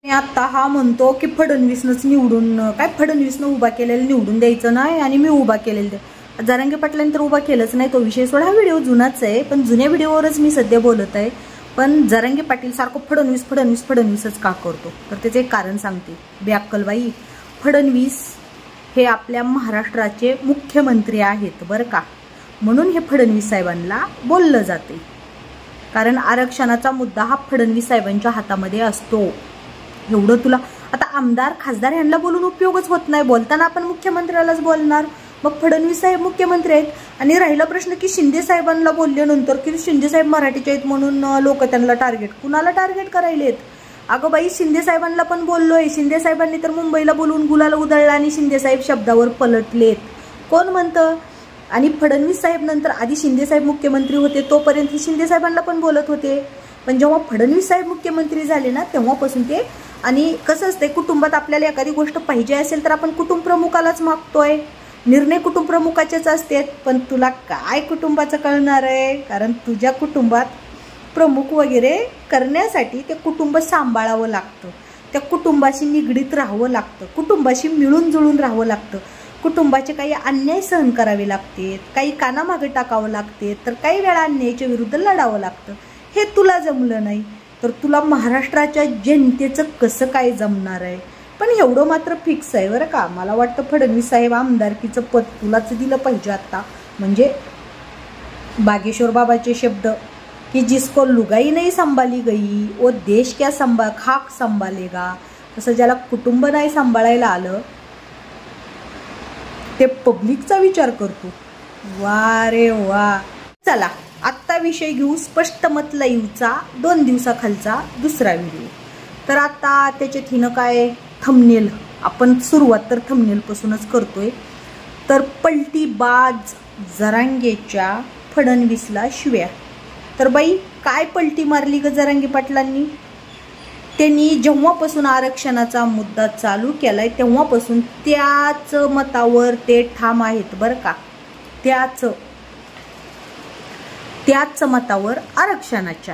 आता हा म्हणतो की फडणवीसनंच निवडून काय फडणवीसनं उभा केलेलं निवडून द्यायचं नाही आणि मी उभा केलेलं जरांगे पाटलांनी तर उभा केलंच नाही तो विषय सोडा. हा व्हिडिओ जुनाच आहे पण जुन्या व्हिडिओवरच मी सध्या बोलत आहे. पण जरांगे पाटील सारखं फडणवीस फडणवीस फडणवीसच का करतो तर त्याचे एक कारण सांगते. बेअक्कलबाई, फडणवीस हे आपल्या महाराष्ट्राचे मुख्यमंत्री आहेत बरं का, म्हणून हे फडणवीस साहेबांना बोललं जाते. कारण आरक्षणाचा मुद्दा हा फडणवीस साहेबांच्या हातामध्ये असतो. एवढं तुला आता आमदार खासदार यांना बोलून उपयोगच होत नाही. बोलताना आपण मुख्यमंत्र्यालाच बोलणार. मग फडणवीस साहेब मुख्यमंत्री आहेत. आणि राहिला प्रश्न की शिंदे साहेबांना बोलल्यानंतर की शिंदे साहेब मराठीचे आहेत म्हणून लोक त्यांना टार्गेट, कुणाला टार्गेट करायलेत? अगं बाई, शिंदे साहेबांना पण बोललोय. शिंदे साहेबांनी तर मुंबईला बोलून गुलाल उधळला आणि शिंदे साहेब शब्दावर पलटलेत. कोण म्हणतं? आणि फडणवीस साहेब नंतर आधी शिंदे साहेब मुख्यमंत्री होते तोपर्यंत शिंदे साहेबांना पण बोलत होते. पण जेव्हा फडणवीस साहेब मुख्यमंत्री झाले ना तेव्हापासून ते, आणि कसं असते कुटुंबात आपल्याला एखादी गोष्ट पाहिजे असेल तर आपण कुटुंब प्रमुखालाच मागतोय. निर्णय कुटुंब प्रमुखाचेच असतात. पण तुला काय कुटुंबाचं कळणार आहे? कारण तुझ्या कुटुंबात प्रमुख वगैरे करण्यासाठी ते कुटुंब सांभाळावं लागतं. त्या कुटुंबाशी निगडीत राहावं लागतं. कुटुंबाशी मिळून जुळून राहावं लागतं. कुटुंबाचे काही अन्याय सहन करावे लागते, काही कानामागे टाकावं लागते, तर काही वेळा अन्यायाच्या विरुद्ध लढावं लागतं. हे तुला जमलं नाही तर तुला महाराष्ट्राच्या जनतेचं कसं काय जमणार आहे? पण एवढं मात्र फिक्स आहे बरं का, मला वाटतं फडणवीस साहेब आमदारकीचं पद तुलाच दिलं पाहिजे आता. म्हणजे बागेश्वर बाबाचे शब्द की जिसको लुगाई नाही संभाली गई वो देश क्या खाक संभालेगा. तसं ज्याला कुटुंब नाही सांभाळायला आलं ते पब्लिकचा विचार करतो. वा रे वा. चला आत्ता विषय घेऊ स्पष्ट मत लाईव्हचा 2 दिवसाखालचा दुसरा व्हिडिओ. तर आता त्याच्यात हिनं काय थंबनेल, आपण सुरुवात तर थंबनेल पासूनच करतोय. तर पलटीबाज जरांगेच्या फडणवीसला शिव्या. तर बाई काय पलटी मारली ग जरांगे पाटलांनी? त्यांनी जेव्हापासून आरक्षणाचा मुद्दा चालू केलाय तेव्हापासून त्याच मतावर ते ठाम आहेत बरं का. त्याच मतावर आरक्षणाच्या.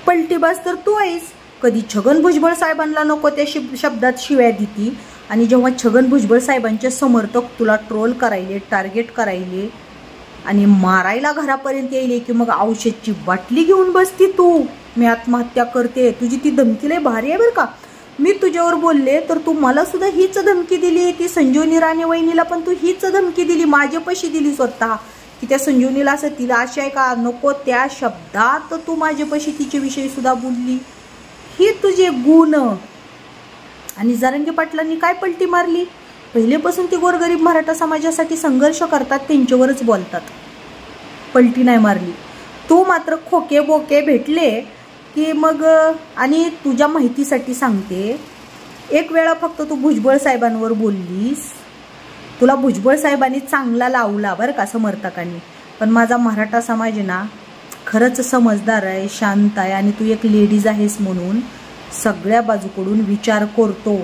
पलटीबाज तर तू आहेस. कधी छगन भुजबळ साहेबांना नको त्या शब्दात शिव्या देती आणि जेव्हा छगन भुजबळ साहेबांचे समर्थक तुला ट्रोल करायले, टार्गेट करायले आणि मारायला घरापर्यंत यायले की मग औषधची बाटली घेऊन बसती तू. मी आत्महत्या करते. तुझी ती धमकी लय भारी आहे बरं का. मी तुझ्यावर बोलले तर तू मला सुद्धा हीच धमकी दिली. ती संजीवनी राणे वहिनीला पण तू हीच धमकी दिली, माझ्यापाशी दिली स्वतः. की त्या संजीवनीला असं तिला आशा आहे का नको त्या शब्दात तू माझ्यापाशी तिच्याविषयी सुद्धा बोलली. ही तुझे गुण. आणि जरांगे पाटलांनी काय पलटी मारली? पहिलेपासून ती गोरगरीब मराठा समाजासाठी संघर्ष करतात त्यांच्यावरच बोलतात. पलटी नाही मारली. तू मात्र खोके बोके भेटले की मग. आणि तुझ्या माहितीसाठी सांगते, एक वेळा फक्त तू भुजबळ साहेबांवर बोललीस. तुला भुजबळ साहेबांनी चांगला लावला बरं का समर्थकांनी. पण माझा मराठा समाज ना खरंच समजदार आहे, शांत आहे आणि तू एक लेडीज आहेस म्हणून सगळ्या बाजूकडून विचार करतो.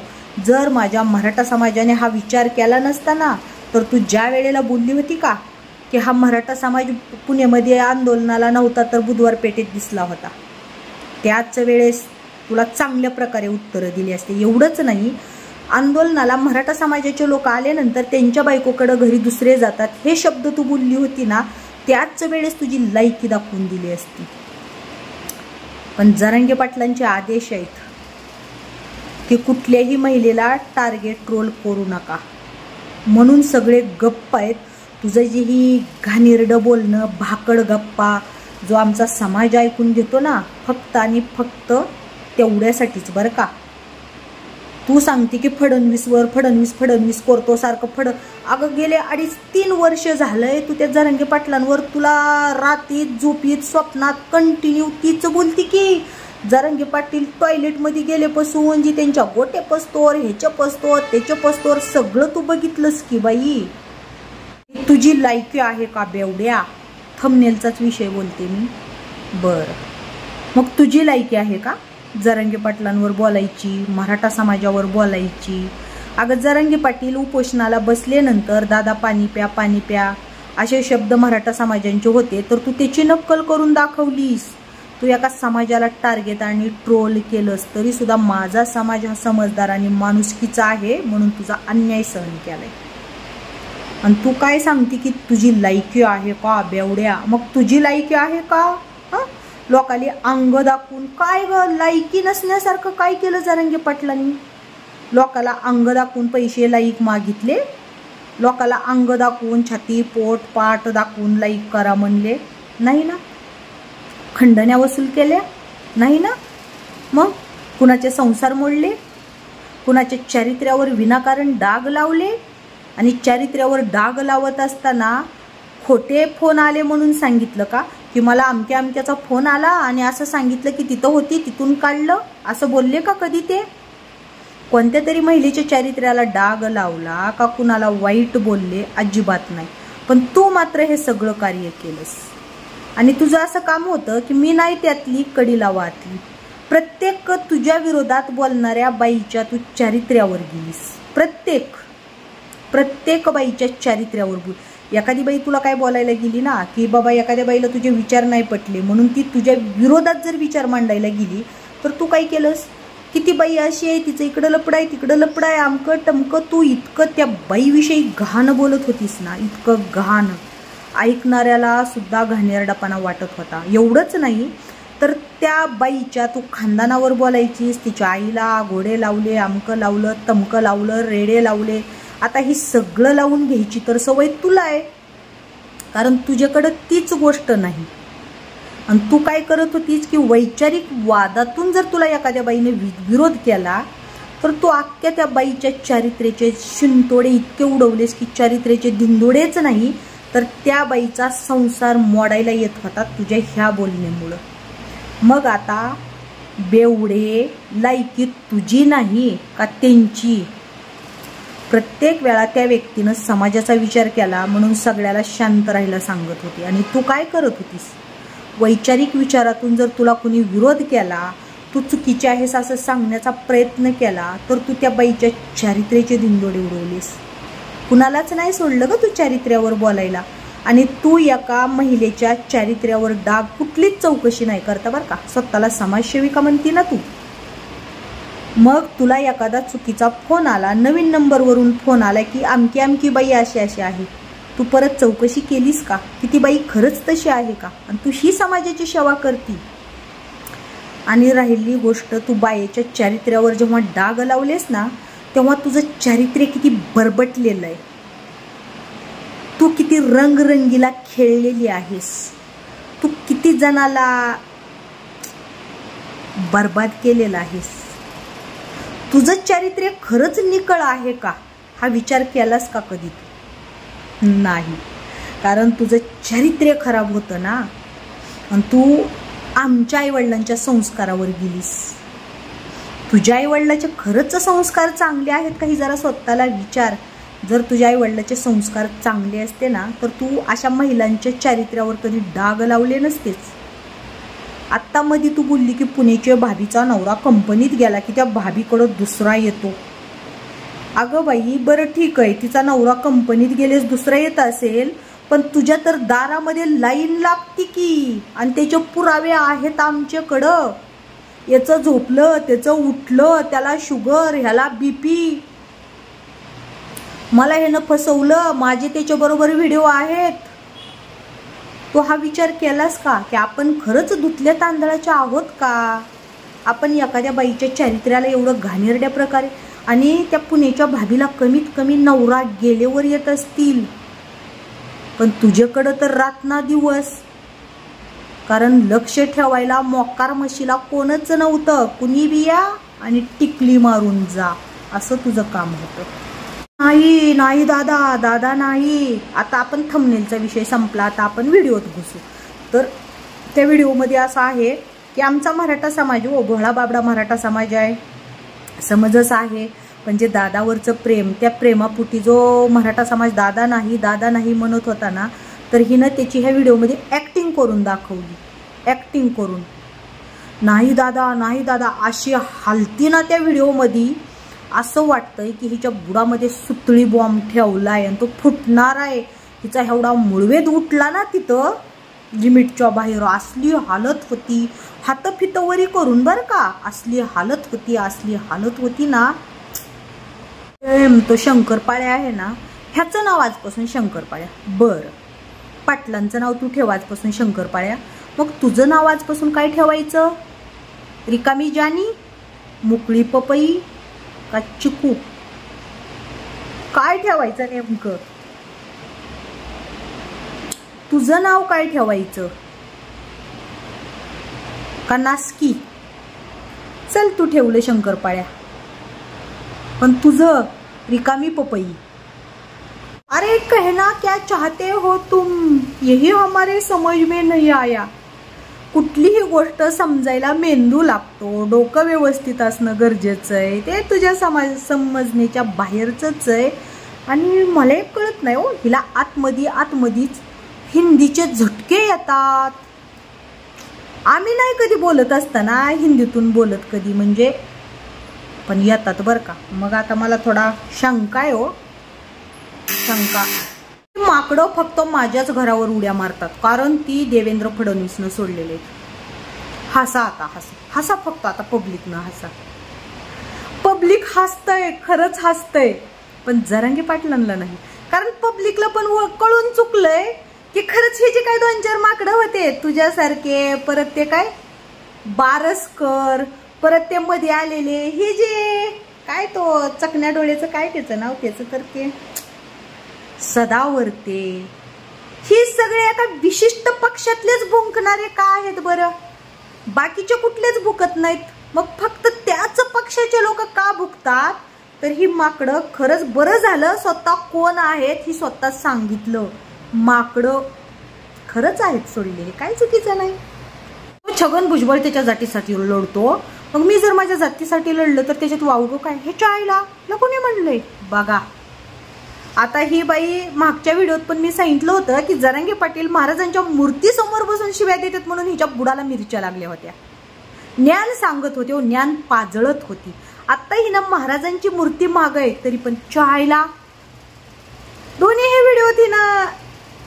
जर माझ्या मराठा समाजाने हा विचार केला नसता ना तर तू ज्या वेळेला बोलली होती का की हा मराठा समाज पुण्यामध्ये आंदोलनाला नव्हता तर बुधवार पेठेत दिसला होता, त्याच वेळेस तुला चांगल्या प्रकारे उत्तरं दिली असते. एवढंच नाही, आंदोलनाला मराठा समाजाचे लोक आल्यानंतर त्यांच्या बायकोकडे घरी दुसरे जातात हे शब्द तू बोलली होती ना, त्याच वेळेस तुझी लायकी दाखवून दिली असती. पण जरांगे पाटलांचे आदेश आहेत की कुठल्याही महिलेला टार्गेट ट्रोल करू नका म्हणून सगळे गप्प आहेत. तुझं जे ही घाणेरडं बोलणं, भाकड गप्पा जो आमचा समाज ऐकून घेतो ना फक्त आणि फक्त तेवढ्यासाठीच बरं का. तू सांगते की फडणवीसवर फडणवीस फडणवीस करतो सारखं अगं गेले 2.5-3 वर्ष झालंय तू त्या जरांगे पाटलांवर, तुला रात्रीत झोपीत स्वप्नात कंटिन्यू तीच बोलती की जरांगे पाटील टॉयलेटमध्ये गेलेपासून जी त्यांच्या गोटे पस्तोर ह्याच्या पस्तोर त्याच्या पस्तोर सगळं तू बघितलंस की बाई. तुझी लायकी आहे का बेवड्या? थंबनेलचाच विषय बोलते मी. बरं मग तुझी लायकी आहे का जरांगे पाटलांवर बोलायची, मराठा समाजावर बोलायची? अगं जरांगे पाटील उपोषणाला बसल्यानंतर दादा पाणी प्या पाणी प्या असे शब्द मराठा समाजांचे होते तर तू त्याची नक्कल करून दाखवलीस. तू एका समाजाला टार्गेट आणि ट्रोल केलंस तरी सुद्धा माझा समाज हा समजदार आणि माणुसकीचा आहे म्हणून तुझा अन्याय सहन केलाय. आणि तू काय सांगते की तुझी लायकी आहे का बेवड्या? मग तुझी लायकी आहे का? लोकाली अंग दाखवून काय ग लायकी नसण्यासारखं काय केलं जरांगे पाटलांनी? लोकाला अंग दाखवून पैसे लाईक मागितले, लोकाला अंग दाखवून छाती पोट पाट दाखवून लाईक करा म्हणले नाही ना? खंडण्या वसूल केल्या नाही ना? मग कुणाचे संसार मोडले, कुणाच्या चारित्र्यावर विनाकारण डाग लावले आणि चारित्र्यावर डाग लावत असताना खोटे फोन आले म्हणून सांगितलं का की मला अमक्या अमक्याचा फोन आला आणि असं सांगितलं की तिथं होती तिथून काढलं असं बोलले का कधी? ते कोणत्या तरी महिलेच्या चारित्र्याला डाग लावला का कुणाला वाईट बोलले? अजिबात नाही. पण तू मात्र हे सगळं कार्य केलंस आणि तुझं असं काम होतं की मी नाही त्यातली कडीला वाटली. प्रत्येक तुझ्या विरोधात बोलणाऱ्या बाईच्या तू चारित्र्यावर गेलीस. प्रत्येक बाईच्या चारित्र्यावर बोल. एखादी बाई तुला काय बोलायला गेली ना की बाबा एखाद्या बाईला तुझे विचार नाही पटले म्हणून ती तुझ्या विरोधात जर विचार मांडायला गेली तर तू काय केलंस? किती बाई अशी आहे तिचं इकडं लपडाय तिकडं लपडाय आमकं टमकं. तू इतकं त्या बाईविषयी घाण बोलत होतीस ना, इतकं घाण ऐकणाऱ्याला सुद्धा घाणेरडापणा वाटत होता. एवढंच नाही तर त्या बाईच्या तू खानदानावर बोलायचीस, तिच्या आईला घोडे लावले, आमकं लावलं तमकं लावलं, रेडे लावले. आता ही सगळं लावून घ्यायची तर सवय तुला आहे कारण तुझ्याकडं तीच गोष्ट नाही. आणि तू काय करत होतीस की वैचारिक वादातून जर तुला एखाद्या बाईने विरोध केला तर तू अख्ख्या त्या बाईच्या चारित्र्याचे शिंतोडे इतके उडवलेस की चारित्र्याचे धिंदोडेच नाही तर त्या बाईचा संसार मोडायला येत होता तुझ्या ह्या बोलण्यामुळं. मग आता बेवडे लायकी तुझी नाही का त्यांची? प्रत्येक वेळा त्या व्यक्तीनं समाजाचा विचार केला म्हणून सगळ्याला शांत राहायला सांगत होती आणि तू काय करत होतीस? वैचारिक विचारातून जर तुला कुणी विरोध केला, तू चुकीचे आहेस असं सांगण्याचा प्रयत्न केला तर तू त्या बाईच्या चारित्र्याचे धिंडोडे उडवलीस. कुणालाच नाही सोडलं ग तू चारित्र्यावर बोलायला. आणि तू एका महिलेच्या चारित्र्यावर डाग कुठलीच चौकशी नाही करता बरं का. स्वतःला समाजसेविका म्हणती ना तू. मग तुला एखादा चुकीचा फोन आला, नवीन नंबरवरून फोन आला की आमकी आमकी बाई अशी अशी आहे, तू परत चौकशी केलीस का की ती बाई खरंच तशी आहे का? आणि तू ही समाजाची सेवा करती. आणि राहिली गोष्ट, तू बाईच्या चारित्र्यावर जेव्हा डाग लावलेस ना तेव्हा तुझं चारित्र्य किती बरबटलेलं आहे. तू किती रंगरंगीला खेळलेली आहेस. तू किती जणाला बर्बाद केलेला आहेस. तुझं चारित्र्य खरंच निकळ आहे का हा विचार केलास का कधी? नाही. कारण तुझं चारित्र्य खराब होतं ना आणि तू आमच्या आईवडिलांच्या संस्कारावर गेलीस. तुझ्या आईवडिलाचे खरंच संस्कार चांगले आहेत का ही जरा स्वतःला विचार. जर तुझ्या आईवडिलाचे संस्कार चांगले असते ना तर तू अशा महिलांच्या चारित्र्यावर कधी डाग लावले नसतेच. आत्ता मध्ये तू बोलली की पुण्याच्या भाभीचा नवरा कंपनीत गेला की त्या भाभीकडं दुसरा येतो. अगं बाई बरं ठीक आहे, तिचा नवरा कंपनीत गेलेस दुसरा येत असेल पण तुझ्या तर दारामध्ये लाईन लागती की आणि त्याचे पुरावे आहेत आमच्याकडं. याचं झोपलं त्याचं उठलं, त्याला शुगर ह्याला बीपी, मला ह्यानं फसवलं, माझे त्याच्याबरोबर व्हिडिओ आहेत. तो हा विचार केलास का की आपण खरंच धुतल्या तांदळाच्या आहोत का? आपण एखाद्या बाईच्या चारित्र्याला एवढं घाणेरड्या प्रकारे. आणि त्या पुण्याच्या भाभीला कमीत कमी नवरा गेलेवर येत असतील पण तुझ्याकडं तर रात ना दिवस. कारण लक्ष ठेवायला मोकार म्हशीला कोणच नव्हतं. कुणी बिया आणि टिकली मारून जा असं तुझं काम होतं. नाही नाही दादा, दादा नाही. आता आपण थंबनेलचा विषय संपला, आता आपण व्हिडिओत घुसू. तर त्या व्हिडिओमध्ये असं आहे की आमचा मराठा समाज भोळा बाबडा मराठा समाज आहे, समजच आहे. म्हणजे दादावरचं प्रेम, त्या प्रेमापुटी जो मराठा समाज दादा नाही म्हणत होता ना तर हिनं त्याची ह्या व्हिडिओमध्ये ॲक्टिंग करून दाखवली. ॲक्टिंग करून नाही दादा अशी हालती ना त्या व्हिडिओमध्ये, असं वाटतंय की हिच्या बुडामध्ये सुतळी बॉम्ब ठेवलाय आणि तो फुटणार आहे. हिचा एवढा मुळवेद उठला ना तिथं लिमिटच्या बाहेर असली हालत होती, हातफितवरी करून बरं का, असली हालत होती ना. तो शंकरपाळ्या आहे ना, ह्याचं नाव आजपासून शंकरपाळ्या. बरं, पाटलांचं नाव तू ठेव आजपासून शंकरपाळ्या. मग तुझं नाव आजपासून काय ठेवायचं? रिकामी जानी, मोकळी पपई का चिकू? काय ठेवायचं नेमकं? तुझं नाव काय ठेवायचं? का नासकी? चल तू ठेवलं शंकरपाळ्या, पण तुझं रिकामी पपई. अरे कहना क्या चाहते हो तुम, यही हमारे समझ में नहीं आया. कुठलीही गोष्ट समजायला मेंदू लागतो, डोकं व्यवस्थित असणं गरजेचं आहे. ते तुझ्या समजण्याच्या बाहेरचंच आहे. आणि मला एक कळत नाही हो, हिला आतमधीच हिंदीचे झटके येतात. आम्ही नाही कधी बोलत असताना हिंदीतून बोलत कधी, म्हणजे पण येतात बरं का. मग आता मला थोडा शंका आहे हो, शंका. माकडं फक्त माझ्याच घरावर उड्या मारतात, कारण ती देवेंद्र फडणवीसनं सोडलेले. हसा आता, हसा फक्त आता पब्लिकनं हसा. पब्लिक हसतंय, खरंच हसतंय, पण जरांगे पाटलांना नाही. कारण पब्लिकला पण कळून चुकलंय की खरंच हे जे काय 2-4 माकडं होते तुझ्यासारखे, परत ते काय बारसकर, परत ते मध्ये आलेले हे जे काय तो चकण्या डोळ्याचं काय त्याचं नाव, त्याचं तर ते सदावर्ते, ही सगळे एका विशिष्ट पक्षातलेच भुंकणारे का आहेत बरं? बाकीचे कुठलेच भुकत नाहीत. मग फक्त त्याच पक्षाचे लोक का भुकतात? तर ही माकडं खरंच बरं झालं स्वतः कोण आहेत ही स्वतः सांगितलं. माकडं खरंच आहेत सोडलेले, काय चुकीचं नाही. छगन भुजबळ त्याच्या जातीसाठी लढतो, मग मी जर माझ्या जातीसाठी लढलं तर त्याच्यात वावगं काय? हे चायला कोणी म्हणलंय बघा. आता ही बाई मागच्या व्हिडिओत पण मी सांगितलं होतं की जरांगे पाटील महाराजांच्या मूर्ती समोर बसून शिव्या देतात म्हणून हिच्या बुडाला मिरच्या लागल्या होत्या. ज्ञान सांगत होते, ज्ञान पाजळत होती. आता ही ना महाराजांची मूर्ती माग आहे तरी पण चायला दोन्ही हे व्हिडिओ ती ना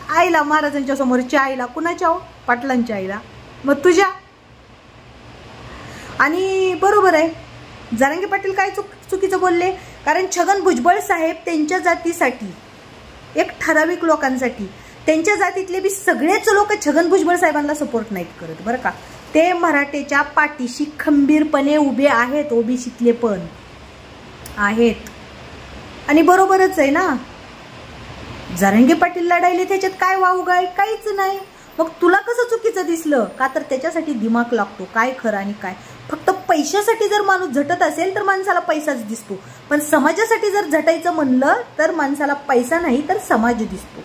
आईला महाराजांच्या समोर चायला, कुणाच्या हो? पाटलांच्या आईला. मग तुझ्या. आणि बरोबर आहे, जरांगे पाटील काय चुकीचं बोलले? कारण छगन भुजबळ साहेब त्यांच्या जातीसाठी, एक ठराविक लोकांसाठी, त्यांच्या जातीतले बी सगळेच लोक छगन भुजबळ साहेबांना सपोर्ट नाहीत करत बरं का. ते मराठीच्या पाठीशी खंबीरपणे उभे आहेत, ओबीसीतले पण आहेत. आणि बरोबरच आहे ना, जरांगे पाटील लढायले त्याच्यात काय वावगाय? काहीच नाही. मग तुला कसं चुकीचं दिसलं? का तर त्याच्यासाठी दिमाग लागतो, काय खरं आणि काय. फक्त पैशासाठी जर माणूस झटत असेल तर माणसाला पैसाच दिसतो, पण समाजासाठी जर झटायचं म्हणलं तर माणसाला पैसा नाही तर समाज दिसतो.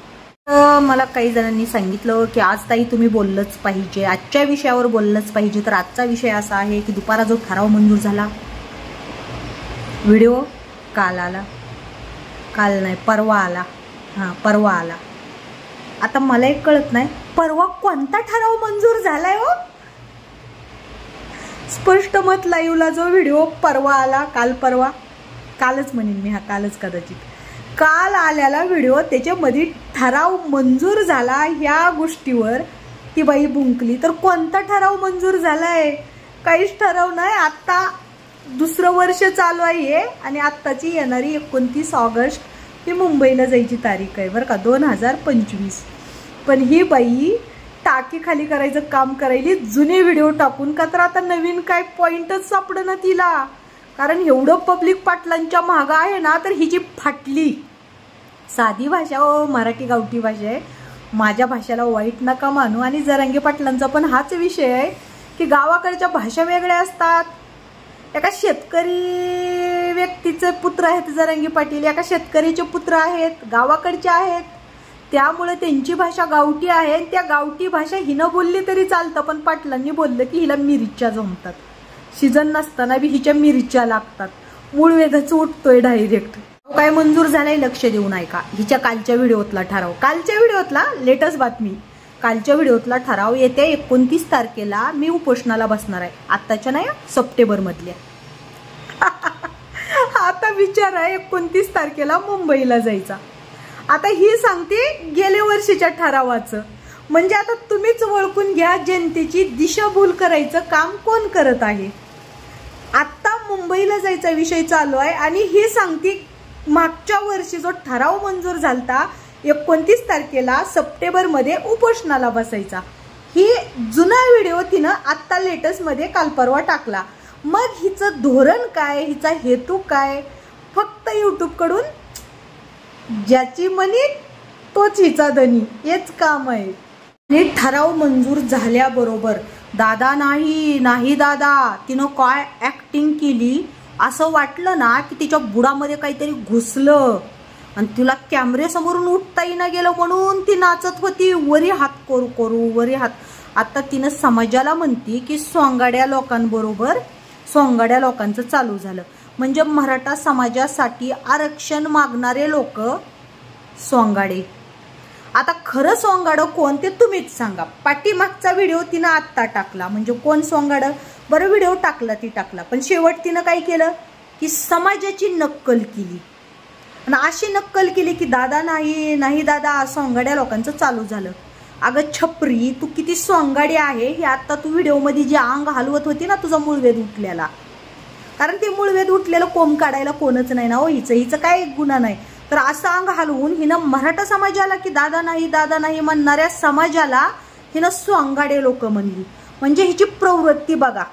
मला काही जणांनी सांगितलं की आज ताई तुम्ही बोललंच पाहिजे, आजच्या विषयावर बोललंच पाहिजे. तर आजचा विषय असा आहे की दुपारा जो ठराव मंजूर झाला, व्हिडिओ काल आला, काल नाही परवा आला, परवा आला. आता मला एक कळत नाही परवा कोणता ठराव मंजूर झालाय हो? स्पष्ट मत लाईव्हला जो व्हिडिओ परवा आला, काल परवा, कालच म्हणेन मी, कालच कदाचित, काल आलेला व्हिडिओ त्याच्यामध्ये ठराव मंजूर झाला ह्या गोष्टीवर ती बाई भुंकली. तर कोणता ठराव मंजूर झालाय? काहीच ठराव नाही. आता दुसरं वर्ष चालू आहे आणि आत्ताची येणारी 29 ऑगस्ट ही मुंबईला जायची तारीख आहे बरं का, 2025. पण ही बाई टाकी खाली करायचं काम करायली, जुने व्हिडिओ टाकून. का तर आता नवीन काय पॉइंटच सापडना तिला. कारण एवढं पब्लिक पाटलांच्या मागं आहे ना, तर हिची फाटली. साधी भाषा ओ, मराठी गावठी भाषा आहे. माझ्या भाषेला वाईट नका मानू. आणि जरांगे पाटलांचा पण हाच विषय आहे की गावाकडच्या भाषा वेगळ्या असतात. एका शेतकरी व्यक्तीचे पुत्र आहेत जरांगे पाटील, एका शेतकरीचे पुत्र आहेत, गावाकडचे आहेत, त्यामुळे त्यांची भाषा गावठी आहे. त्या गावठी भाषा हिनं बोलली तरी चालतं, पण पाटलांनी बोललं की हिला मिरच्या जमतात. सीजन नसताना बी हिच्या मिरच्या लागतात. मूळ वेधच उठतोय डायरेक्ट. काय मंजूर झालाय लक्ष देऊन ऐका. हिच्या कालच्या व्हिडिओतला ठराव, कालच्या व्हिडिओतला लेटेस्ट बातमी, कालच्या व्हिडिओतला ठराव येत्या 29 तारखेला मी उपोषणाला बसणार आहे. आत्ताच्या नाही, सप्टेंबर मधल्या. आता विचार आहे 29 तारखेला मुंबईला जायचा. आता ही सांगते गेल्या वर्षीच्या ठरावाचं. म्हणजे आता तुम्हीच ओळखून घ्या जनतेची दिशाभूल करायचं काम कोण करत आहे. आता मुंबईला जायचा विषय चालू आहे आणि ही सांगती मागच्या वर्षी जो ठराव मंजूर झालता 29 तारखेला सप्टेंबरमध्ये उपोषणाला बसायचा, ही जुना व्हिडिओ तिनं आत्ता लेटेस्टमध्ये काल परवा टाकला. मग हिचं धोरण काय, हिचा हेतू काय, फक्त यूट्यूबकडून ज्याची मनी तोच हिचा धनी, हेच काम आहे. आणि ठराव मंजूर झाल्याबरोबर दादा नाही नाही दादा, तिनं काय ॲक्टिंग केली असं वाटलं ना की तिच्या बुडामध्ये काहीतरी घुसलं आणि तिला कॅमेऱ्यासमोरून उठता येईना गेलं म्हणून ती नाचत होती, वरी हात करू करू वरी हात. आता तिनं समाजाला म्हणती की सोंगाड्या लोकांबरोबर सोंगाड्या लोकांचं चालू झालं, म्हणजे मराठा समाजासाठी आरक्षण मागणारे लोक सोंगाडे. आता खरं सोंगाडं कोण ते तुम्हीच सांगा. पाठीमागचा व्हिडिओ तिनं आत्ता टाकला, म्हणजे कोण सोंगाडं, बरं व्हिडिओ टाकला ती टाकला, पण शेवट तिनं काय केलं की समाजाची नक्कल केली आणि अशी नक्कल केली की दादा नाही नाही दादा सोंगाड्या लोकांचं चालू झालं. अगं छपरी, तू किती सोंगाडी आहे हे आता तू व्हिडिओमध्ये जे अंग हलवत होती ना तुझा मूळवेद उठलेला, कारण ते मूळवेद उठलेलं कोंब काढायला कोणच नाही ना हो, हिचं काय गुन्हा नाही. तर असं अंग हलवून हिनं मराठा समाजाला की दादा नाही म्हणणाऱ्या समाजाला हिनं सोंगाडे लोक म्हणली. म्हणजे हिची प्रवृत्ती बघा,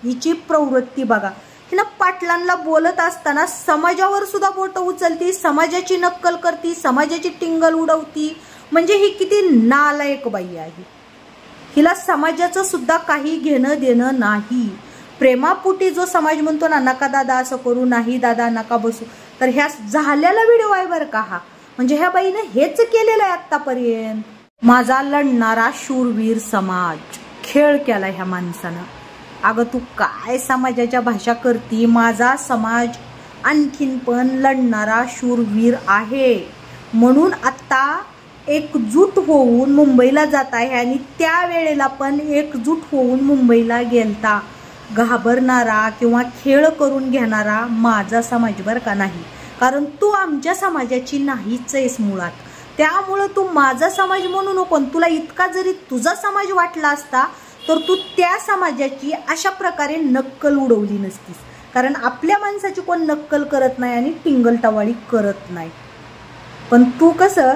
हिची प्रवृत्ती बघा. हिनं पाटलांना बोलत असताना समाजावर सुद्धा बोट उचलती, समाजाची नक्कल करती, समाजाची टिंगल उडवती. म्हणजे ही किती नालायक बाई आहे. हिला समाजाचं सुद्धा काही घेणं देणं नाही. प्रेमापोटी जो समाज म्हणतो ना नका दादा असं करू, नाही दादा नका बसू, तर ह्या झालेला व्हिडिओ आहे बरं का हा. म्हणजे ह्या बाईनं हेच केलेलं आहे आतापर्यंत. माझा लढणारा शूरवीर समाज खेळ केला ह्या माणसानं. अगं तू काय समाजाच्या भाषा करती, माझा समाज आणखीन पण लढणारा शूरवीर आहे म्हणून आता एकजूट होऊन मुंबईला जात आहे आणि त्यावेळेला पण एकजूट होऊन मुंबईला गेलता. घाबरणारा किंवा खेळ करून घेणारा माझा समाज बरं का नाही, कारण तू आमच्या समाजाची नाहीच आहेस मुळात. त्यामुळं तू माझा समाज म्हणू नको. तुला इतका जरी तुझा समाज वाटला असता तर तू त्या समाजाची अशा प्रकारे नक्कल उडवली नसतीस, कारण आपल्या माणसाची कोण नक्कल करत नाही आणि टिंगल टवाळी करत नाही. पण तू कसं